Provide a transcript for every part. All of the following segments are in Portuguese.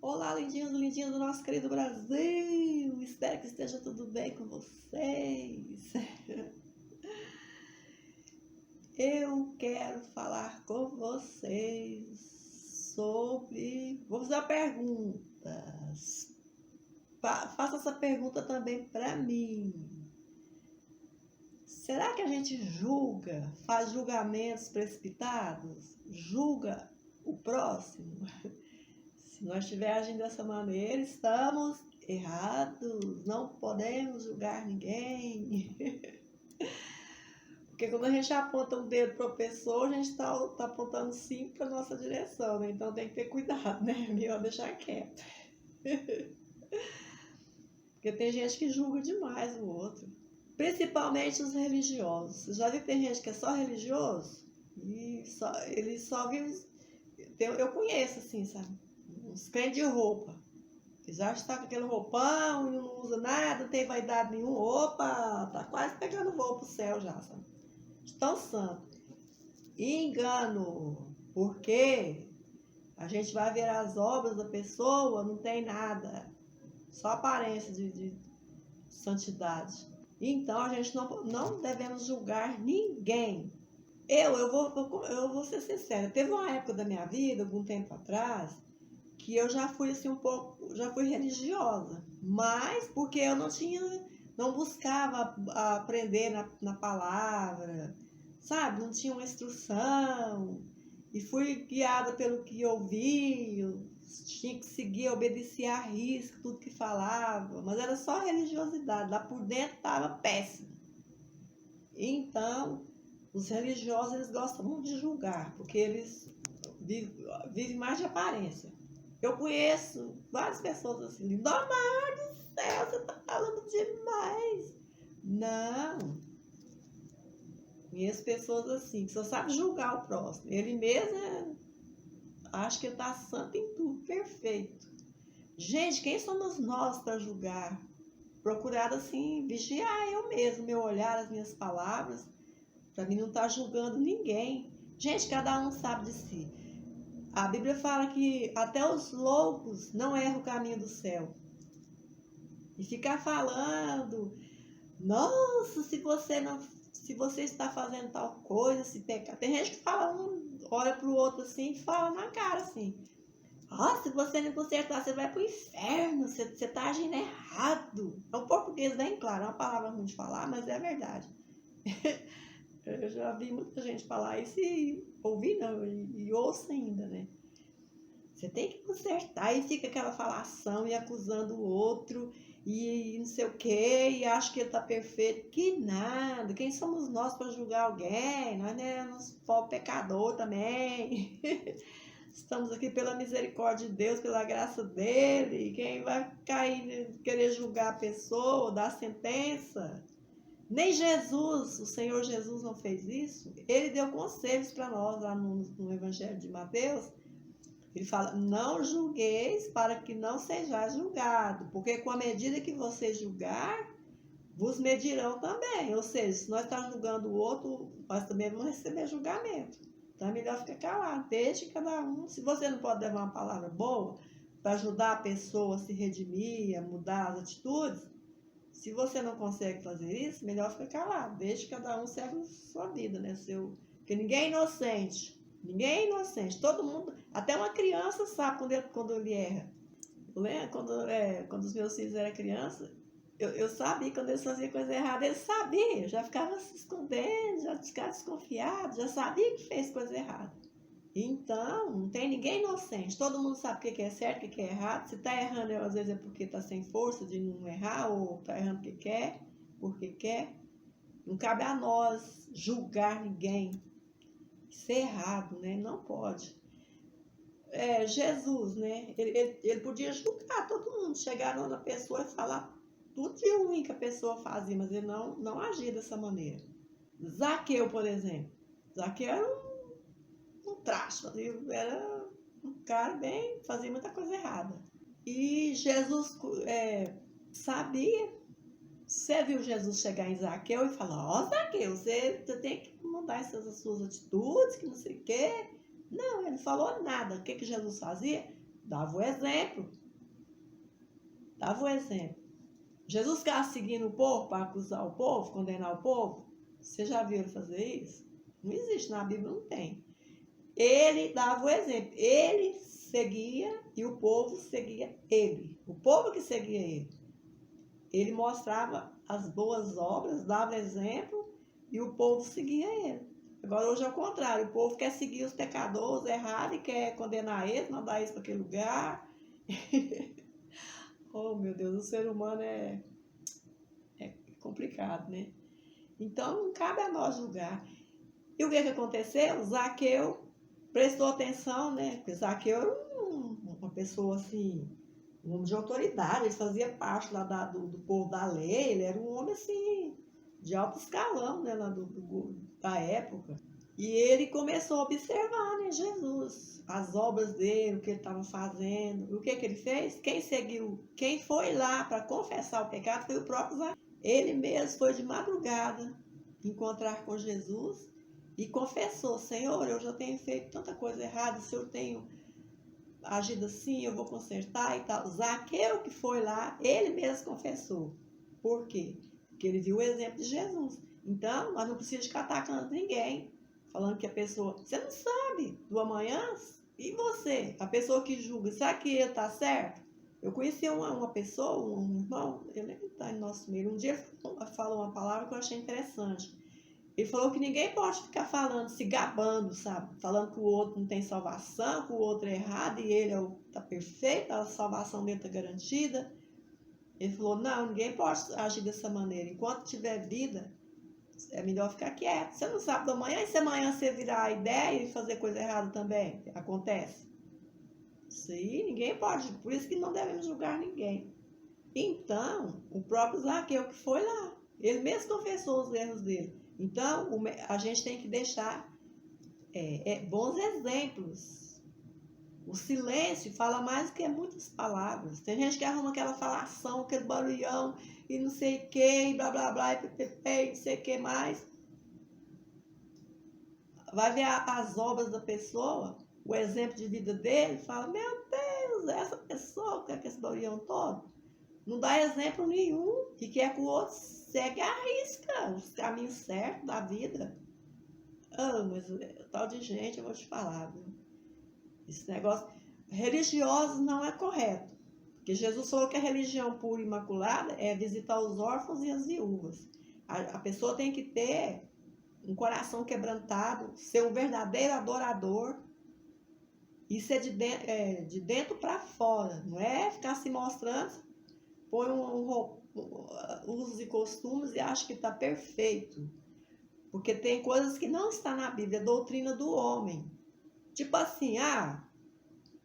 Olá, lindinhos e lindinhas do nosso querido Brasil! Espero que esteja tudo bem com vocês. Eu quero falar com vocês sobre... Vou fazer uma pergunta. Faça essa pergunta também para mim. Será que a gente julga, faz julgamentos precipitados? Julga o próximo? Se nós estivermos agindo dessa maneira, estamos errados. Não podemos julgar ninguém. Porque quando a gente aponta o dedo para a pessoa, a gente está apontando sim para a nossa direção, né? Então tem que ter cuidado, né? Melhor deixar quieto. Porque tem gente que julga demais o outro. Principalmente os religiosos. Você já viu que tem gente que é só religioso? E ele só vive... Eu conheço assim, sabe? Uns crentes de roupa. Eles acham que está com aquele roupão e não usa nada, não tem vaidade nenhuma. Opa, tá quase pegando voo pro céu já, sabe? Tão santo. Engano. Porque a gente vai ver as obras da pessoa, não tem nada. Só aparência de santidade. Então a gente não devemos julgar ninguém. Eu vou ser sincera. Teve uma época da minha vida, algum tempo atrás, que eu já fui assim já fui religiosa, mas porque eu não buscava aprender na palavra, sabe? Não tinha uma instrução, e fui guiada pelo que ouvi, eu tinha que seguir, obedecer à risca, tudo que falava, mas era só religiosidade, lá por dentro estava péssimo. Então, os religiosos, eles gostam muito de julgar, porque eles vivem mais de aparência. Eu conheço várias pessoas assim, Lindomar do céu, você tá falando demais. Não. Conheço pessoas assim, que só sabe julgar o próximo. Ele mesmo acha que tá santo em tudo, perfeito. Gente, quem somos nós para julgar? Procurar assim, vigiar eu mesmo, meu olhar, as minhas palavras, para mim não estar julgando ninguém. Gente, cada um sabe de si. A Bíblia fala que até os loucos não erram o caminho do céu. E ficar falando, nossa, se você está fazendo tal coisa, se pecar. Tem gente que fala, olha para o outro assim e fala na cara assim. Se você não consertar, você vai para o inferno, você está agindo errado. É um português bem claro, é uma palavra ruim de falar, mas é a verdade. Eu já vi muita gente falar isso e ouvi não, e ouço ainda, né? Você tem que consertar, e fica aquela falação e acusando o outro e não sei o quê, e acha que ele tá perfeito. Que nada, quem somos nós para julgar alguém? Nós não somos pecador também. Estamos aqui pela misericórdia de Deus, pela graça dele. Quem vai cair, querer julgar a pessoa, dar sentença? Nem Jesus, o Senhor Jesus não fez isso. Ele deu conselhos para nós lá no Evangelho de Mateus. Ele fala, não julgueis para que não sejais julgado, porque com a medida que você julgar, vos medirão também. Ou seja, se nós estamos julgando o outro, nós também vamos receber julgamento. Então é melhor ficar calado, deixe cada um. Se você não pode levar uma palavra boa para ajudar a pessoa a se redimir, a mudar as atitudes, se você não consegue fazer isso, melhor ficar calado. Deixe cada um segue a sua vida, né? Porque ninguém é inocente. Ninguém é inocente. Todo mundo, até uma criança sabe quando ele erra. Eu lembro quando os meus filhos eram crianças, eu sabia quando eles faziam coisa errada, eles sabiam. Eu já ficava se escondendo, já ficava desconfiado, já sabia que fez coisa errada. Então, não tem ninguém inocente. Todo mundo sabe o que é certo, o que é errado. Se está errando, às vezes é porque está sem força de não errar, ou está errando porque quer. Não cabe a nós julgar ninguém. Isso é errado, né? Não pode. Jesus, né? Ele podia julgar todo mundo, chegar na pessoa e falar tudo de ruim que a pessoa fazia, mas ele não agia dessa maneira. Zaqueu, por exemplo. Zaqueu era um traste, era um cara fazia muita coisa errada. E Jesus sabia. Você viu Jesus chegar em Zaqueu e falar, Zaqueu, você tem que mudar essas suas atitudes, que não sei o quê. Não, ele não falou nada. O que Jesus fazia? Dava o exemplo. Dava o exemplo. Jesus ficava seguindo o povo para acusar o povo, condenar o povo. Você já viu ele fazer isso? Não existe, na Bíblia não tem. Ele dava o exemplo. Ele seguia e o povo seguia ele. O povo que seguia ele. Ele mostrava as boas obras, dava exemplo e o povo seguia ele. Agora hoje é o contrário. O povo quer seguir os pecadores errados e quer condenar eles, mandar eles para aquele lugar. Oh, meu Deus, o ser humano é complicado, né? Então, não cabe a nós julgar. E o que aconteceu? Zaqueu prestou atenção, né? Porque Zaqueu era uma pessoa assim, um homem de autoridade, ele fazia parte lá do povo da lei, ele era um homem assim, de alto escalão, né? Lá da época. E ele começou a observar, né, Jesus, as obras dele, o que ele estava fazendo. E o que ele fez? Quem foi lá para confessar o pecado foi o próprio Zaqueu. Ele mesmo foi de madrugada encontrar com Jesus e confessou: Senhor, eu já tenho feito tanta coisa errada, se eu tenho agido assim, eu vou consertar e tal. Zaqueu que foi lá, ele mesmo confessou. Por quê? Porque ele viu o exemplo de Jesus. Então, nós não precisamos ficar atacando ninguém, falando que a pessoa... Você não sabe do amanhã? E você? A pessoa que julga, será que ele está certo? Eu conheci uma pessoa, um irmão, ele está em nosso meio. Um dia ele falou uma palavra que eu achei interessante. Ele falou que ninguém pode ficar falando, se gabando, sabe? Falando que o outro não tem salvação, que o outro é errado e ele está perfeito, a salvação dele está garantida. Ele falou, não, ninguém pode agir dessa maneira. Enquanto tiver vida, é melhor ficar quieto. Você não sabe do amanhã, e se amanhã você virar a ideia e fazer coisa errada também? Acontece. Isso aí ninguém pode, por isso que não devemos julgar ninguém. Então, o próprio Zaqueu que foi lá, ele mesmo confessou os erros dele. Então, a gente tem que deixar bons exemplos. O silêncio fala mais do que muitas palavras. Tem gente que arruma aquela falação, aquele barulhão, e não sei o que, e blá blá blá, e ppp, não sei o que mais. Vai ver as obras da pessoa, o exemplo de vida dele, fala, meu Deus, essa pessoa que quer esse barulhão todo, não dá exemplo nenhum, e quer que o outro segue a risca, os caminhos certos da vida. Mas tal de gente, eu vou te falar, viu? Esse negócio religioso não é correto. Porque Jesus falou que a religião pura e imaculada é visitar os órfãos e as viúvas. A pessoa tem que ter um coração quebrantado, ser um verdadeiro adorador. Isso é de dentro para fora, não é ficar se mostrando, põe usos e costumes e acha que está perfeito. Porque tem coisas que não estão na Bíblia, é doutrina do homem. Tipo assim,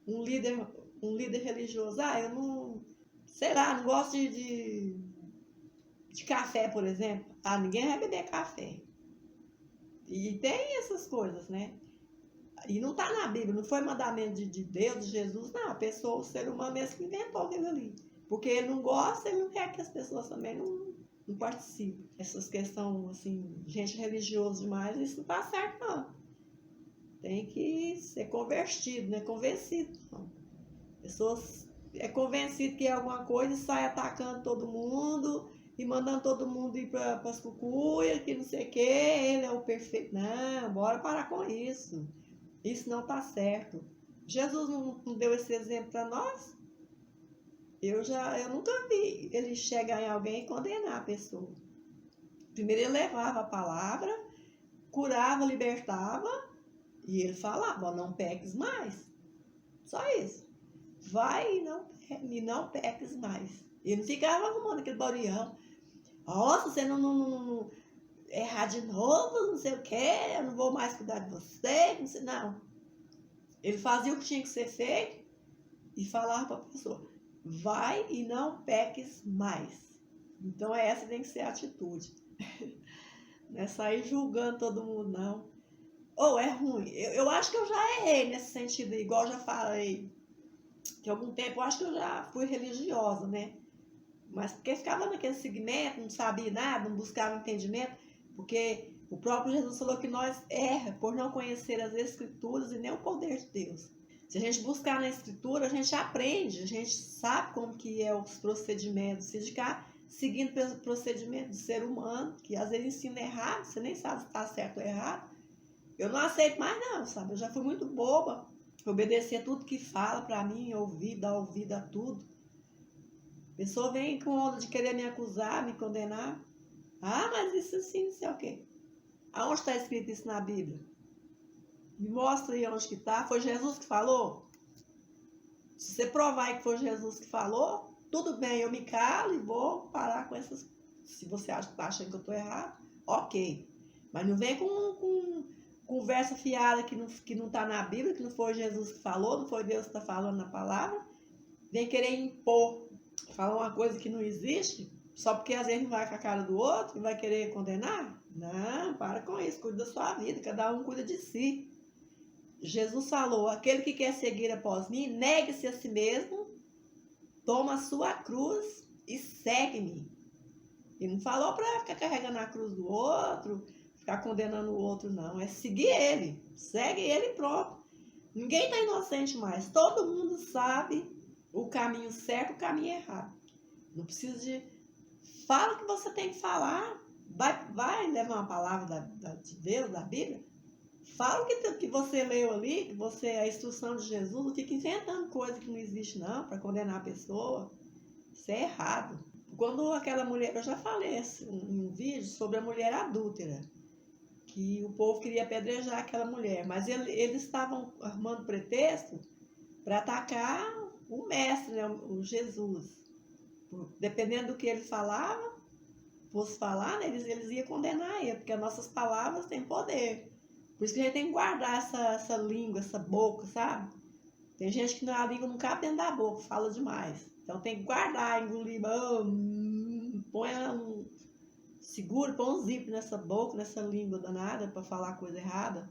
um líder religioso, eu não, sei lá, não gosto de café, por exemplo. Ninguém vai beber café. E tem essas coisas, né? E não está na Bíblia, não foi mandamento de Deus, de Jesus, não. A pessoa, o ser humano mesmo que inventou aquilo ali. Porque ele não gosta, ele não quer que as pessoas também não participem. Essas questões, assim, gente religiosa demais, isso não está certo, não. Tem que ser convertido, não é convencido, não. Pessoas é convencido que é alguma coisa e sai atacando todo mundo e mandando todo mundo ir para as cucuias, que não sei o que, ele é o perfeito. Não, bora parar com isso. Isso não está certo. Jesus não deu esse exemplo para nós? Eu nunca vi ele chegar em alguém e condenar a pessoa. Primeiro ele levava a palavra, curava, libertava, e ele falava, não peques mais. Só isso. Vai e não peques mais. Ele não ficava arrumando aquele barulhão. Nossa, você não errar de novo, não sei o que, eu não vou mais cuidar de você, não sei, não. Ele fazia o que tinha que ser feito e falava para a pessoa, vai e não peques mais. Então essa tem que ser a atitude. Não é sair julgando todo mundo, não. É ruim. Eu acho que eu já errei nesse sentido, igual eu já falei, que há algum tempo eu acho que eu já fui religiosa, né? Mas porque ficava naquele segmento, não sabia nada, não buscava entendimento, porque o próprio Jesus falou que nós erramos por não conhecer as Escrituras e nem o poder de Deus. Se a gente buscar na escritura, a gente aprende, a gente sabe como que é os procedimentos. Se ficar seguindo o procedimento do ser humano, que às vezes ensina errado, você nem sabe se está certo ou errado. Eu não aceito mais não, sabe? Eu já fui muito boba, obedecer tudo que fala para mim, dar ouvido a tudo. A pessoa vem com onda de querer me acusar, me condenar. Ah, mas isso assim, não sei o quê. Aonde está escrito isso na Bíblia? Me mostra aí onde que está. Foi Jesus que falou? Se você provar que foi Jesus que falou, tudo bem, eu me calo e vou parar com essas... Se você está achando que eu estou errado, ok. Mas não vem com conversa fiada que não está na Bíblia, que não foi Jesus que falou, não foi Deus que está falando na palavra. Vem querer impor, falar uma coisa que não existe, só porque às vezes não vai com a cara do outro e vai querer condenar. Não, para com isso, cuida da sua vida, cada um cuida de si. Jesus falou, aquele que quer seguir após mim, negue-se a si mesmo, toma a sua cruz e segue-me. Ele não falou para ficar carregando a cruz do outro, ficar condenando o outro, não. É seguir ele, segue ele e pronto. Ninguém está inocente mais, todo mundo sabe o caminho certo e o caminho errado. Não precisa de... Fala o que você tem que falar, vai levar uma palavra de Deus, da Bíblia. Fala o que você leu ali, que você é a instrução de Jesus, não fica inventando coisa que não existe não, para condenar a pessoa. Isso é errado. Quando aquela mulher, eu já falei em um vídeo sobre a mulher adúltera, que o povo queria apedrejar aquela mulher, mas eles estavam arrumando pretexto para atacar o mestre, né, o Jesus. Dependendo do que ele falava, fosse falar, né, eles iam condenar ele, porque as nossas palavras têm poder. Por isso que a gente tem que guardar essa língua, essa boca, sabe? Tem gente que a língua não cabe dentro da boca, fala demais. Então tem que guardar, engolir, segura, põe um zip nessa boca, nessa língua danada para falar coisa errada.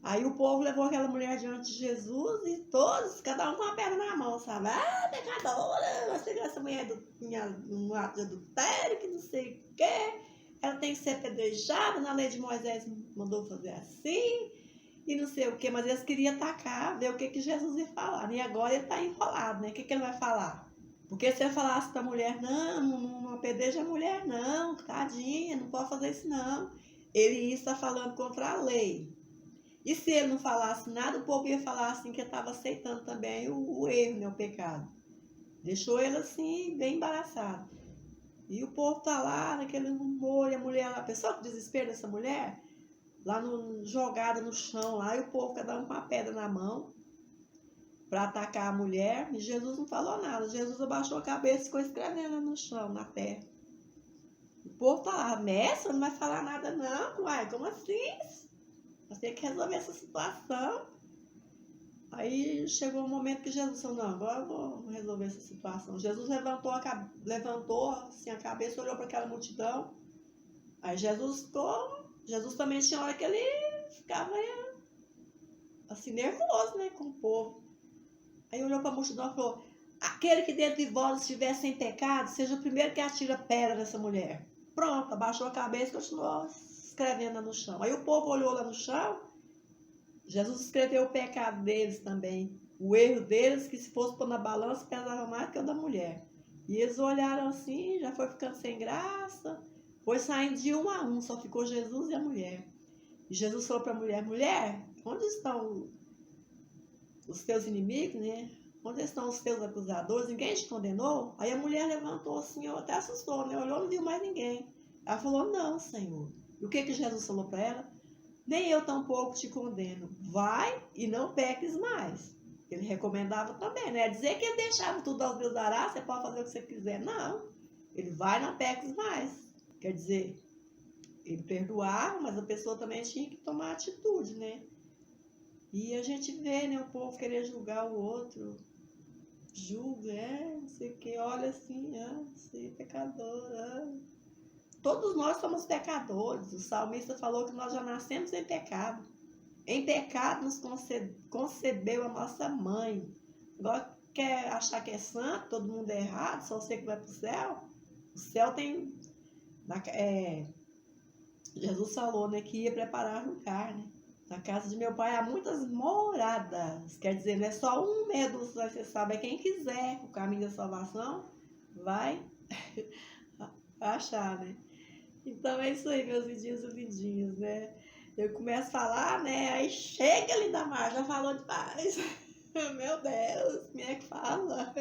Aí o povo levou aquela mulher diante de Jesus e todos, cada um com uma pedra na mão, sabe? Ah, pecadora, você essa mulher no ato de adultério, que não sei o quê. Ela tem que ser apedrejada, na lei de Moisés mandou fazer assim, e não sei o que, mas eles queriam atacar, ver o que Jesus ia falar. E agora ele está enrolado, né? O que ele vai falar? Porque se ele falasse para a mulher, não apedreja a mulher, não, tadinha, não pode fazer isso não. Ele está falando contra a lei. E se ele não falasse nada, o povo ia falar assim que ele estava aceitando também o erro, né, o pecado. Deixou ele assim, bem embaraçado. E o povo tá lá, naquele rumor, e a mulher lá, pessoal, que desespero dessa mulher, lá jogada no chão lá, e o povo cada um com a pedra na mão para atacar a mulher, e Jesus não falou nada. Jesus abaixou a cabeça e ficou escrevendo no chão, na terra. O povo tá lá, mestre, não vai falar nada não, uai, como assim? Nós temos que resolver essa situação. Aí chegou um momento que Jesus falou, não, agora eu vou resolver essa situação. Jesus levantou assim, a cabeça, olhou para aquela multidão. Aí Jesus também tinha hora que ele ficava assim, nervoso, né, com o povo. Aí olhou para a multidão e falou, aquele que dentro de vós estiver sem pecado, seja o primeiro que atira pedra nessa mulher. Pronto, abaixou a cabeça e continuou escrevendo no chão. Aí o povo olhou lá no chão, Jesus escreveu o pecado deles também, o erro deles, que se fosse pôr na balança, pesava mais que o da mulher. E eles olharam assim, já foi ficando sem graça, foi saindo de um a um, só ficou Jesus e a mulher. E Jesus falou para a mulher, mulher, onde estão os teus inimigos, né? Onde estão os teus acusadores? Ninguém te condenou? Aí a mulher levantou assim, até assustou, né? Olhou, não viu mais ninguém. Ela falou, não, Senhor. E o que Jesus falou para ela? Nem eu tampouco te condeno. Vai e não peques mais. Ele recomendava também, né? Dizer que ele deixava tudo aos Deus dará, você pode fazer o que você quiser. Não. Ele vai e não peques mais. Quer dizer, ele perdoava, mas a pessoa também tinha que tomar atitude, né? E a gente vê, né? O povo querer julgar o outro. Julga, não sei o que. Olha assim, você é pecador, Todos nós somos pecadores. O salmista falou que nós já nascemos em pecado. Em pecado nos concebeu a nossa mãe. Agora quer achar que é santo, todo mundo é errado, só você que vai para o céu. O céu tem... Jesus falou, né, que ia preparar lugar, né? Na casa de meu pai há muitas moradas. Quer dizer, não é só um medo, você sabe, é quem quiser o caminho da salvação, vai achar, né? Então é isso aí, meus vidinhos e vidinhos, né? Eu começo a falar, né? Aí chega ali da mar, já falou demais. Meu Deus, quem é que fala?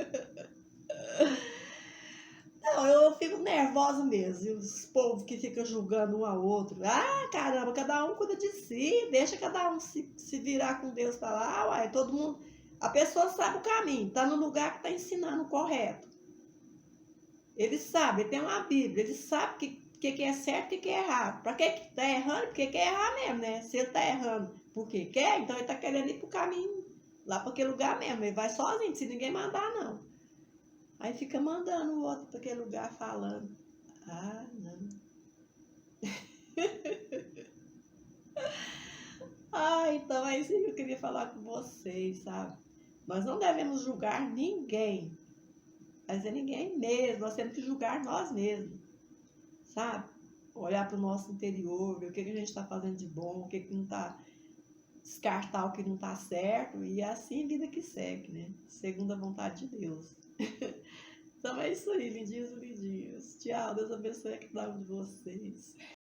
Não, eu fico nervosa mesmo. E os povos que ficam julgando um ao outro. Ah, caramba, cada um cuida de si, deixa cada um se virar com Deus pra lá, uai, todo mundo. A pessoa sabe o caminho, tá no lugar que tá ensinando o correto. Ele sabe, ele tem uma Bíblia, ele sabe o que é certo e o que é errado. Pra que tá errando? Porque quer errar mesmo, né? Se ele tá errando porque quer, então ele tá querendo ir pro caminho, lá pra aquele lugar mesmo. Ele vai sozinho, se ninguém mandar, não. Aí fica mandando o outro para aquele lugar falando. Ah, não. Ah, então é isso que eu queria falar com vocês, sabe? Nós não devemos julgar ninguém. Mas é ninguém mesmo. Nós temos que julgar nós mesmos, sabe? Olhar para o nosso interior, ver o que a gente está fazendo de bom, o que não está. Descartar o que não está certo. E é assim a vida que segue, né? Segundo a vontade de Deus. Então é isso aí, lindinhos e lindinhos. Tchau, Deus abençoe a cada um de vocês.